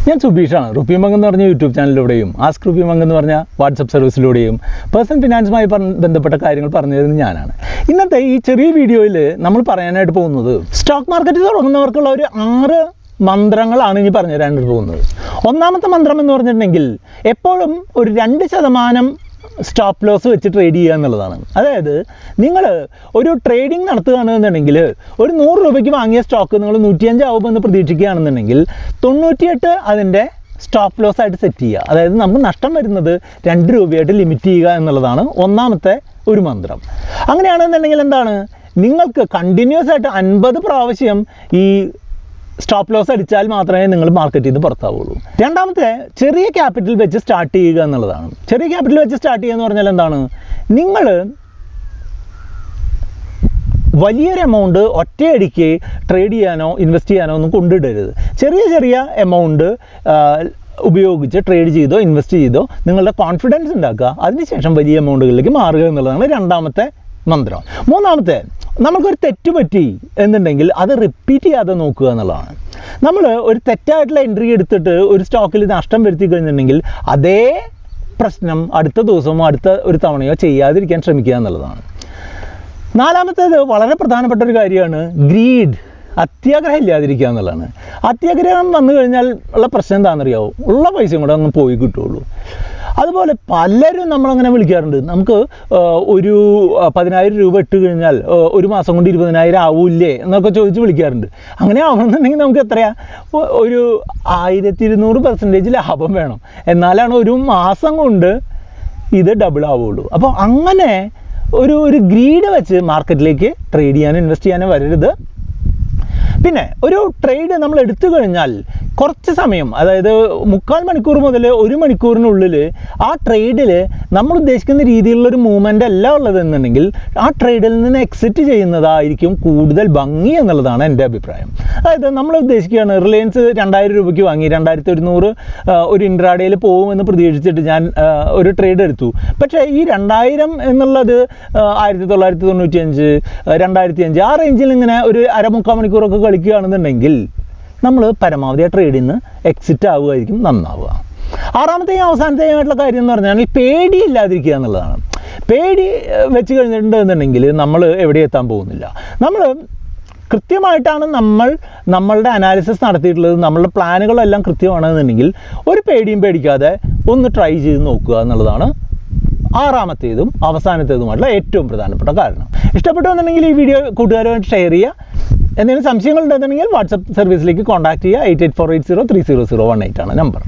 ഞാൻ സുബീഷാണ്. Rupee monk എന്ന് പറഞ്ഞ യൂട്യൂബ് ചാനലിലൂടെയും ആസ്ക് റുപ്പി മംഗ് എന്ന് പറഞ്ഞ വാട്സപ്പ് സർവീസിലൂടെയും പേഴ്സണൽ ഫിനാൻസുമായി ബന്ധപ്പെട്ട കാര്യങ്ങൾ പറഞ്ഞു തരുന്നത് ഞാനാണ്. ഇന്നത്തെ ഈ ചെറിയ വീഡിയോയിൽ നമ്മൾ പറയാനായിട്ട് പോകുന്നത് സ്റ്റോക്ക് മാർക്കറ്റ് തുടങ്ങുന്നവർക്കുള്ള ഒരു 6 മന്ത്രങ്ങളാണ് ഇനി പറഞ്ഞു തരാനായിട്ട് പോകുന്നത്. ഒന്നാമത്തെ മന്ത്രം എന്ന് പറഞ്ഞിട്ടുണ്ടെങ്കിൽ എപ്പോഴും ഒരു 2% സ്റ്റോപ്പ് ലോസ് വെച്ച് ട്രേഡ് ചെയ്യുക എന്നുള്ളതാണ്. അതായത് നിങ്ങൾ ഒരു ട്രേഡിംഗ് നടത്തുകയാണെന്നുണ്ടെങ്കിൽ ഒരു 100 രൂപയ്ക്ക് വാങ്ങിയ സ്റ്റോക്ക് നിങ്ങൾ 105 ആവുമെന്ന് പ്രതീക്ഷിക്കുകയാണെന്നുണ്ടെങ്കിൽ 98 അതിൻ്റെ സ്റ്റോപ്പ് ലോസ് ആയിട്ട് സെറ്റ് ചെയ്യുക. അതായത് നമുക്ക് നഷ്ടം വരുന്നത് 2 രൂപയായിട്ട് ലിമിറ്റ് ചെയ്യുക എന്നുള്ളതാണ് ഒന്നാമത്തെ ഒരു മന്ത്രം. അങ്ങനെയാണെന്നുണ്ടെങ്കിൽ എന്താണ്, നിങ്ങൾക്ക് കണ്ടിന്യൂസ് ആയിട്ട് 50 പ്രാവശ്യം ഈ സ്റ്റോപ്പ് ലോസ് അടിച്ചാൽ മാത്രമേ നിങ്ങൾ മാർക്കറ്റിൽ നിന്ന് പുറത്താവുള്ളൂ. രണ്ടാമത്തെ ചെറിയ ക്യാപിറ്റൽ വെച്ച് സ്റ്റാർട്ട് ചെയ്യുക എന്നുള്ളതാണ്. ചെറിയ ക്യാപിറ്റൽ വെച്ച് സ്റ്റാർട്ട് ചെയ്യുക എന്ന് പറഞ്ഞാൽ എന്താണ്, നിങ്ങൾ വലിയൊരു എമൗണ്ട് ഒറ്റയടിക്ക് ട്രേഡ് ചെയ്യാനോ ഇൻവെസ്റ്റ് ചെയ്യാനോ ഒന്നും കൊണ്ടിടരുത്. ചെറിയ ചെറിയ എമൗണ്ട് ഉപയോഗിച്ച് ട്രേഡ് ചെയ്തോ ഇൻവെസ്റ്റ് ചെയ്തോ നിങ്ങളുടെ കോൺഫിഡൻസ് ഉണ്ടാക്കുക. അതിനുശേഷം വലിയ എമൗണ്ടുകളിലേക്ക് മാറുക എന്നുള്ളതാണ് രണ്ടാമത്തെ മന്ത്രം. മൂന്നാമത്തെ, നമുക്കൊരു തെറ്റ് പറ്റി എന്നുണ്ടെങ്കിൽ അത് റിപ്പീറ്റ് ചെയ്യാതെ നോക്കുക എന്നുള്ളതാണ്. നമ്മൾ ഒരു തെറ്റായിട്ടുള്ള എൻട്രി എടുത്തിട്ട് ഒരു സ്റ്റോക്കിൽ നഷ്ടം വരുത്തി കഴിഞ്ഞിട്ടുണ്ടെങ്കിൽ അതേ പ്രശ്നം അടുത്ത ദിവസമോ അടുത്ത ഒരു തവണയോ ചെയ്യാതിരിക്കാൻ ശ്രമിക്കുക എന്നുള്ളതാണ്. നാലാമത്തേത് വളരെ പ്രധാനപ്പെട്ട ഒരു കാര്യമാണ് ഗ്രീഡ്, അത്യാഗ്രഹം ഇല്ലാതിരിക്കുക എന്നുള്ളതാണ്. അത്യാഗ്രഹം വന്നു കഴിഞ്ഞാൽ ഉള്ള പ്രശ്നം എന്താണെന്നറിയാവോ, ഉള്ള പൈസയും കൂടെ അങ്ങ് പോയി കിട്ടുള്ളൂ. അതുപോലെ പലരും നമ്മളങ്ങനെ വിളിക്കാറുണ്ട്, നമുക്ക് ഒരു 10,000 രൂപ ഇട്ട് കഴിഞ്ഞാൽ ഒരു മാസം കൊണ്ട് 20,000 ആവൂല്ലേ എന്നൊക്കെ ചോദിച്ച് വിളിക്കാറുണ്ട്. അങ്ങനെ ആവണമെന്നുണ്ടെങ്കിൽ നമുക്ക് എത്രയാ, ഒരു 1200% ലാഭം വേണം. എന്നാലാണ് ഒരു മാസം കൊണ്ട് ഇത് ഡബിൾ ആവുള്ളൂ. അപ്പോൾ അങ്ങനെ ഒരു ഗ്രീഡ് വെച്ച് മാർക്കറ്റിലേക്ക് ട്രേഡ് ചെയ്യാനോ ഇൻവെസ്റ്റ് ചെയ്യാനോ വരരുത്. പിന്നെ ഒരു ട്രേഡ് നമ്മൾ എടുത്തു കഴിഞ്ഞാൽ കുറച്ച് സമയം, അതായത് 3/4 മണിക്കൂർ മുതൽ 1 മണിക്കൂറിനുള്ളിൽ ആ ട്രേഡിൽ നമ്മൾ ഉദ്ദേശിക്കുന്ന രീതിയിലുള്ളൊരു മൂവ്മെൻ്റ് അല്ല ഉള്ളതെന്നുണ്ടെങ്കിൽ ആ ട്രേഡിൽ നിന്ന് എക്സിറ്റ് ചെയ്യുന്നതായിരിക്കും കൂടുതൽ ഭംഗി എന്നുള്ളതാണ് എൻ്റെ അഭിപ്രായം. അതായത് നമ്മൾ ഉദ്ദേശിക്കുകയാണ്, റിലയൻസ് 2000 രൂപയ്ക്ക് വാങ്ങി 2100 ഒരു ഇൻട്രാഡേയിൽ പോകുമെന്ന് പ്രതീക്ഷിച്ചിട്ട് ഞാൻ ഒരു ട്രേഡ് എടുത്തു. പക്ഷേ ഈ 2000 എന്നുള്ളത് 1995, 2005 ആ റേഞ്ചിൽ ഇങ്ങനെ ഒരു 3/4 മണിക്കൂറൊക്കെ കളിക്കുകയാണെന്നുണ്ടെങ്കിൽ നമ്മൾ പരമാവധി ആ ട്രേഡിൽ നിന്ന് എക്സിറ്റ് ആവുമായിരിക്കും നന്നാവുക. ആറാമത്തെയും അവസാനത്തെയുമായിട്ടുള്ള കാര്യം എന്ന് പറഞ്ഞാൽ പേടിയില്ലാതിരിക്കുക എന്നുള്ളതാണ്. പേടി വെച്ച് കഴിഞ്ഞിട്ടുണ്ടെന്നുണ്ടെങ്കിൽ നമ്മൾ എവിടെ എത്താൻ പോകുന്നില്ല. നമ്മൾ കൃത്യമായിട്ടാണ് നമ്മളുടെ അനാലിസിസ് നടത്തിയിട്ടുള്ളത്, നമ്മളുടെ പ്ലാനുകളെല്ലാം കൃത്യമാണെന്നുണ്ടെങ്കിൽ ഒരു പേടിയും പേടിക്കാതെ ഒന്ന് ട്രൈ ചെയ്ത് നോക്കുക എന്നുള്ളതാണ് ആറാമത്തേതും അവസാനത്തേതുമായിട്ടുള്ള ഏറ്റവും പ്രധാനപ്പെട്ട കാരണം. ഇഷ്ടപ്പെട്ടു എന്നുണ്ടെങ്കിൽ ഈ വീഡിയോ കൂട്ടുകാരുമായിട്ട് ഷെയർ ചെയ്യുക. എന്തെങ്കിലും സംശയങ്ങൾ ഉണ്ടെന്നുണ്ടെങ്കിൽ വാട്സപ്പ് സർവീസിലേക്ക് കോൺടാക്ട് ചെയ്യുക. 8848030018 ആണ് നമ്പർ.